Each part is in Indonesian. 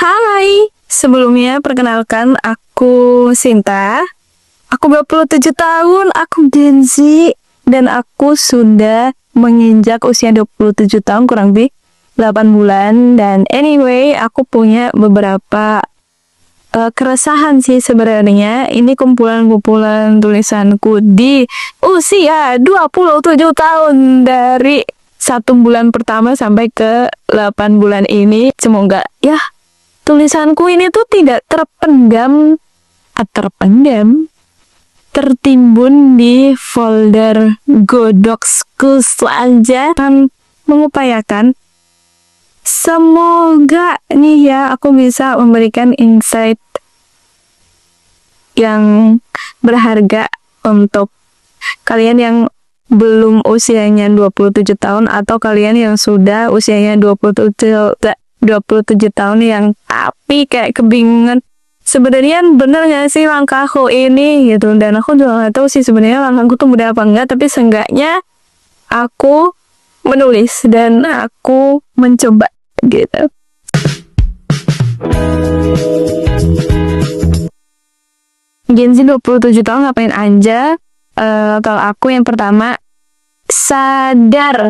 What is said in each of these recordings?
Hai, sebelumnya perkenalkan aku Sinta. Aku 27 tahun, aku Gen Z, dan aku sudah menginjak usia 27 tahun kurang lebih 8 bulan. Dan anyway, aku punya beberapa keresahan sih sebenarnya. Ini kumpulan-kumpulan tulisanku di usia 27 tahun dari 1 bulan pertama sampai ke 8 bulan ini. Semoga ya tulisanku ini tuh tidak tertimbun di folder Godoksku saja. Dan mengupayakan semoga nih ya aku bisa memberikan insight yang berharga untuk kalian yang belum usianya 27 tahun atau kalian yang sudah usianya 27 tahun yang tapi kayak kebingungan sebenarnya bener gak sih langkahku ini gitu. Dan aku juga gak tahu sih sebenarnya langkahku tuh mudah apa enggak, tapi seenggaknya aku menulis dan aku mencoba gitu. Gen Z 27 tahun ngapain aja? Kalau aku yang pertama, sadar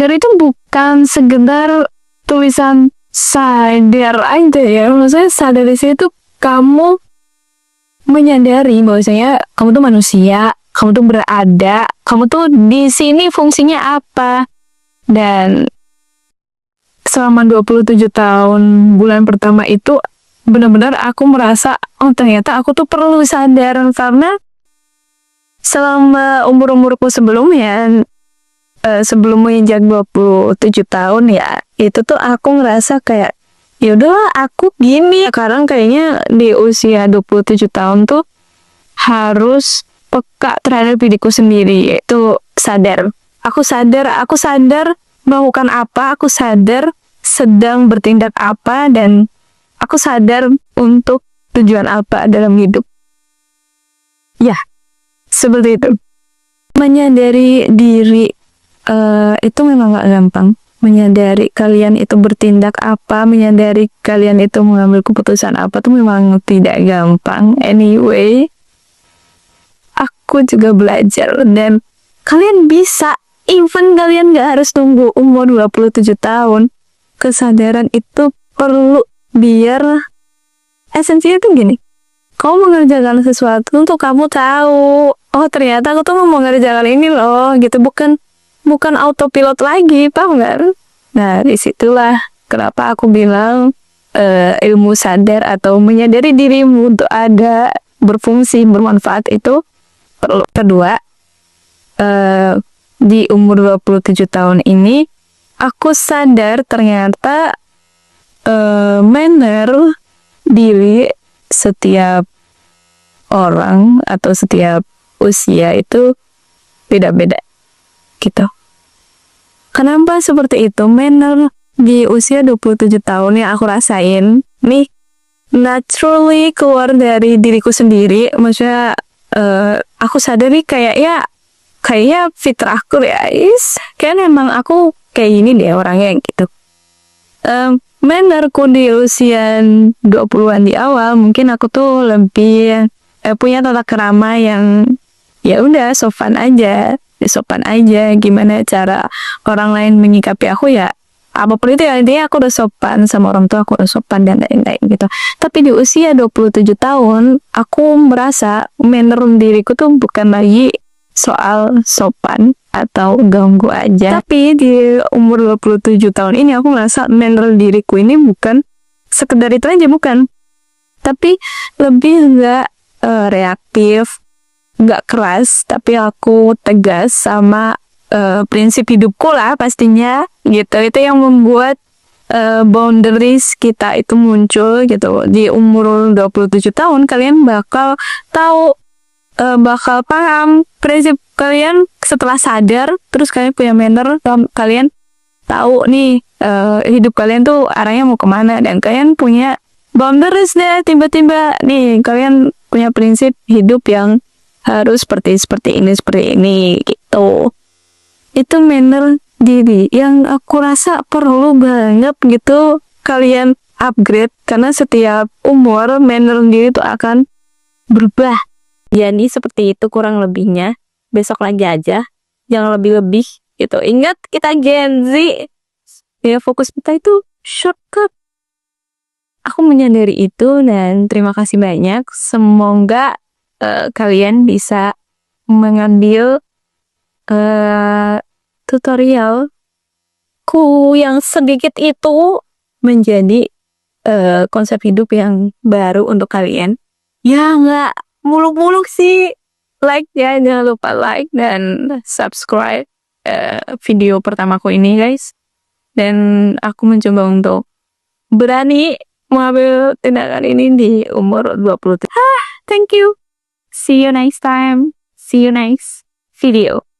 itu bukan sekedar tulisan sadar aja ya. Maksudnya sadar di situ kamu menyadari bahwasanya kamu tuh manusia, kamu tuh berada, kamu tuh di sini fungsinya apa. Dan selama 27 tahun bulan pertama itu benar-benar aku merasa oh ternyata aku tuh perlu sadar, karena selama umurku sebelumnya sebelum menginjak 27 tahun ya, itu tuh aku ngerasa kayak yaudah aku gini. Sekarang kayaknya di usia 27 tahun tuh harus peka terhadap diriku sendiri, yaitu sadar. Aku sadar melakukan apa, aku sadar sedang bertindak apa, dan aku sadar untuk tujuan apa dalam hidup. Ya, seperti itu. Menyadari diri itu memang gak gampang. Menyadari kalian itu bertindak apa, menyadari kalian itu mengambil keputusan apa tuh memang tidak gampang. Anyway, aku juga belajar dan kalian bisa, even kalian gak harus tunggu umur 27 tahun. Kesadaran itu perlu biar esensinya tuh gini. Kamu mengerjakan sesuatu untuk kamu tahu, oh ternyata aku tuh mau mengerjakan ini loh, gitu. Bukan autopilot lagi, paham nggak? Nah, disitulah kenapa aku bilang ilmu sadar atau menyadari dirimu untuk ada, berfungsi, bermanfaat itu perlu. Kedua, di umur 27 tahun ini, aku sadar ternyata manner diri setiap orang atau setiap usia itu beda-beda gitu. Kenapa seperti itu? Manner di usia 27 tahun yang aku rasain nih naturally keluar dari diriku sendiri. Maksudnya aku sadari kayaknya fitrahku ya, kayak memang aku kayak gini deh orangnya gitu. Mannerku di usia 20-an di awal mungkin aku tuh lebih punya tata krama yang ya udah sopan aja, gimana cara orang lain menyikapi aku ya apapun itu ya, intinya aku udah sopan sama orang tua, aku udah sopan dan lain-lain gitu. Tapi di usia 27 tahun aku merasa manner diriku tuh bukan lagi soal sopan atau ganggu aja, tapi di umur 27 tahun ini aku merasa manner diriku ini bukan sekedar itu aja, bukan, tapi lebih gak reaktif, gak keras, tapi aku tegas sama prinsip hidupku lah pastinya gitu. Itu yang membuat boundaries kita itu muncul gitu. Di umur 27 tahun kalian bakal tahu, bakal paham prinsip kalian setelah sadar, terus kalian punya manner, kalian tahu nih hidup kalian tuh arahnya mau kemana, dan kalian punya boundaries deh. Tiba-tiba nih kalian punya prinsip hidup yang harus seperti ini gitu. Itu manner diri yang aku rasa perlu banget gitu kalian upgrade, karena setiap umur manner diri itu akan berubah. Jadi seperti itu kurang lebihnya. Besok lagi aja, jangan lebih-lebih gitu. Ingat kita Gen Z, ya fokus kita itu shortcut. Aku menyadari itu dan terima kasih banyak. Semoga kalian bisa mengambil tutorialku yang sedikit itu menjadi konsep hidup yang baru untuk kalian. Ya nggak muluk-muluk sih. Like ya, jangan lupa like dan subscribe video pertamaku ini guys. Dan aku mencoba untuk berani mengambil tindakan ini di umur 20. Thank you. See you next time. See you next video.